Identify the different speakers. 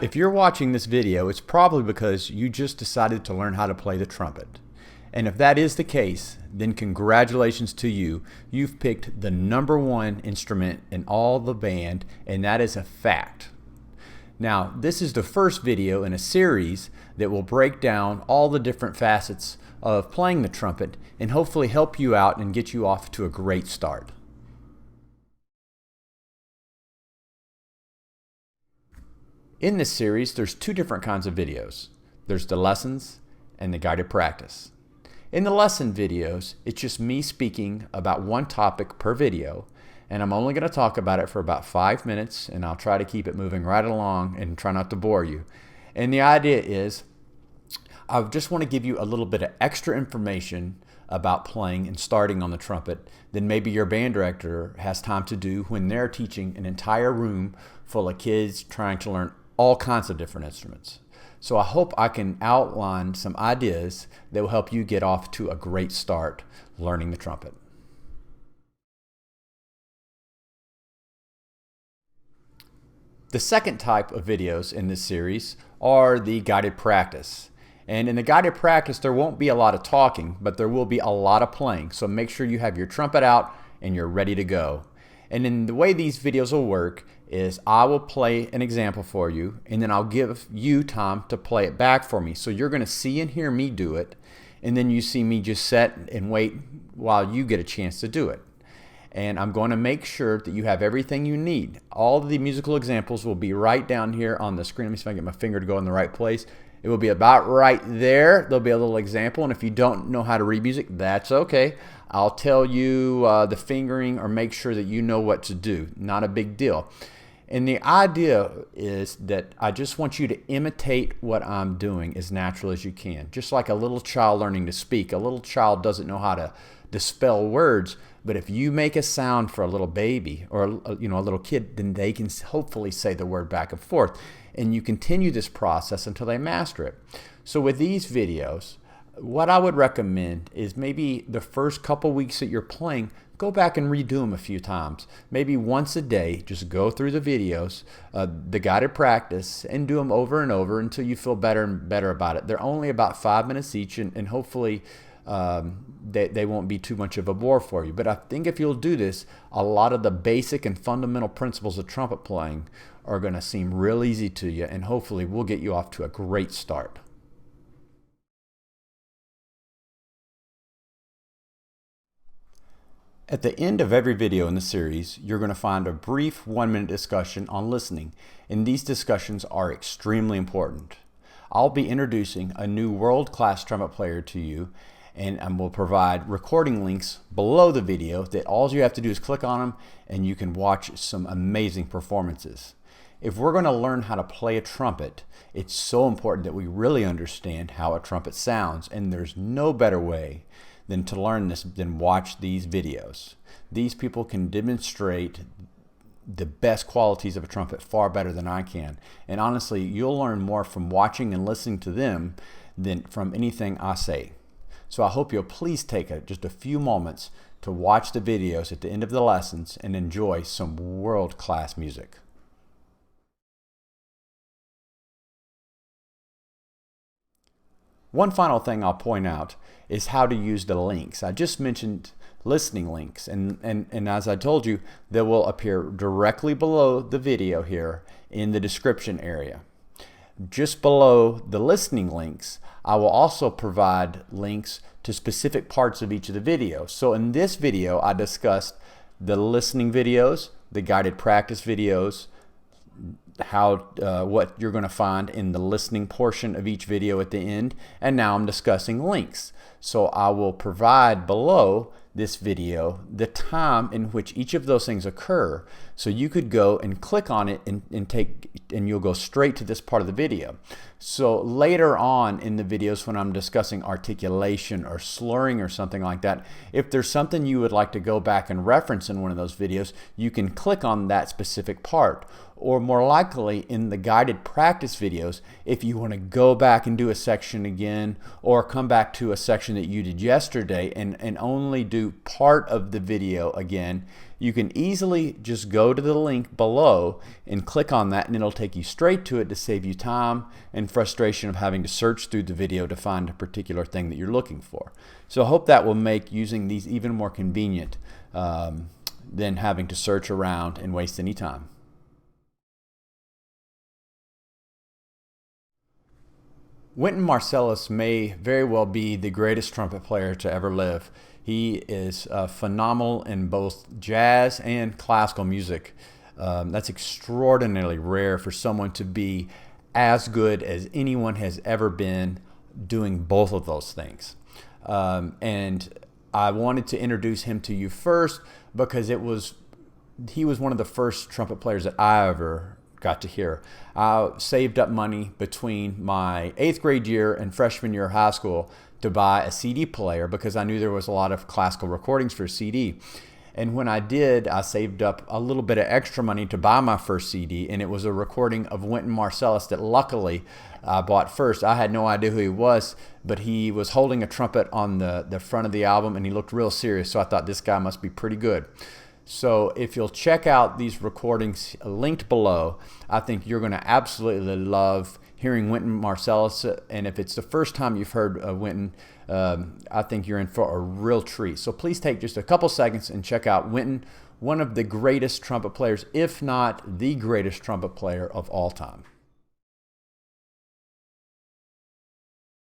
Speaker 1: If you're watching this video, it's probably because you just decided to learn how to play the trumpet. And if that is the case, then congratulations to you. You've picked the #1 instrument in all the band, and that is a fact. Now, this is the first video in a series that will break down all the different facets of playing the trumpet and hopefully help you out and get you off to a great start. In this series, there's two different kinds of videos. There's the lessons and the guided practice. In the lesson videos, it's just me speaking about one topic per video, and I'm only going to talk about it for about 5 minutes, and I'll try to keep it moving right along and try not to bore you. And the idea is, I just want to give you a little bit of extra information about playing and starting on the trumpet than maybe your band director has time to do when they're teaching an entire room full of kids trying to learn all kinds of different instruments. So I hope I can outline some ideas that will help you get off to a great start learning the trumpet. The second type of videos in this series are the guided practice. And in the guided practice, there won't be a lot of talking, but there will be a lot of playing. So make sure you have your trumpet out and you're ready to go. And then the way these videos will work is I will play an example for you, and then I'll give you time to play it back for me. So you're going to see and hear me do it, and then you see me just sit and wait while you get a chance to do it. And I'm going to make sure that you have everything you need. All of the musical examples will be right down here on the screen. Let me see if I can get my finger to go in the right place. It will be about right there. There'll be a little example, and if you don't know how to read music, that's okay. I'll tell you the fingering or make sure that you know what to do. Not a big deal. And the idea is that I just want you to imitate what I'm doing as natural as you can. Just like a little child learning to speak. A little child doesn't know how to spell words, but if you make a sound for a little baby or a little kid, then they can hopefully say the word back and forth. And you continue this process until they master it. So with these videos, what I would recommend is maybe the first couple weeks that you're playing, go back and redo them a few times. Maybe once a day, just go through the videos, the guided practice, and do them over and over until you feel better and better about it. They're only about 5 minutes each, and hopefully they won't be too much of a bore for you. But I think if you'll do this, a lot of the basic and fundamental principles of trumpet playing are going to seem real easy to you, and hopefully we'll get you off to a great start. At the end of every video in the series, you're going to find a brief 1-minute discussion on listening, and these discussions are extremely important. I'll be introducing a new world-class trumpet player to you, and I will provide recording links below the video that all you have to do is click on them and you can watch some amazing performances. If we're going to learn how to play a trumpet, it's so important that we really understand how a trumpet sounds, and there's no better way than to learn this than watch these videos. These people can demonstrate the best qualities of a trumpet far better than I can. And honestly, you'll learn more from watching and listening to them than from anything I say. So I hope you'll please take just a few moments to watch the videos at the end of the lessons and enjoy some world-class music. One final thing I'll point out is how to use the links. I just mentioned listening links, and as I told you, they will appear directly below the video here in the description area. Just below the listening links, I will also provide links to specific parts of each of the videos. So in this video, I discussed the listening videos, the guided practice videos, what you're going to find in the listening portion of each video at the end, and now I'm discussing links. So I will provide below this video the time in which each of those things occur, so you could go and click on it and you'll go straight to this part of the video. So later on in the videos when I'm discussing articulation or slurring or something like that, if there's something you would like to go back and reference in one of those videos, you can click on that specific part. or more likely in the guided practice videos, if you want to go back and do a section again, or come back to a section that you did yesterday and only do part of the video again, you can easily just go to the link below and click on that, and it'll take you straight to it to save you time and frustration of having to search through the video to find a particular thing that you're looking for. So I hope that will make using these even more convenient than having to search around and waste any time. Wynton Marsalis may very well be the greatest trumpet player to ever live. He is phenomenal in both jazz and classical music. That's extraordinarily rare for someone to be as good as anyone has ever been doing both of those things. And I wanted to introduce him to you first because he was one of the first trumpet players that I ever got to hear. I saved up money between my 8th grade year and freshman year of high school to buy a CD player because I knew there was a lot of classical recordings for CD. And when I did, I saved up a little bit of extra money to buy my first CD, and it was a recording of Wynton Marsalis that luckily I bought first. I had no idea who he was, but he was holding a trumpet on the front of the album, and he looked real serious, so I thought this guy must be pretty good. So if you'll check out these recordings linked below, I think you're going to absolutely love hearing Wynton Marsalis. And if it's the first time you've heard Wynton, I think you're in for a real treat. So please take just a couple seconds and check out Wynton, one of the greatest trumpet players, if not the greatest trumpet player of all time.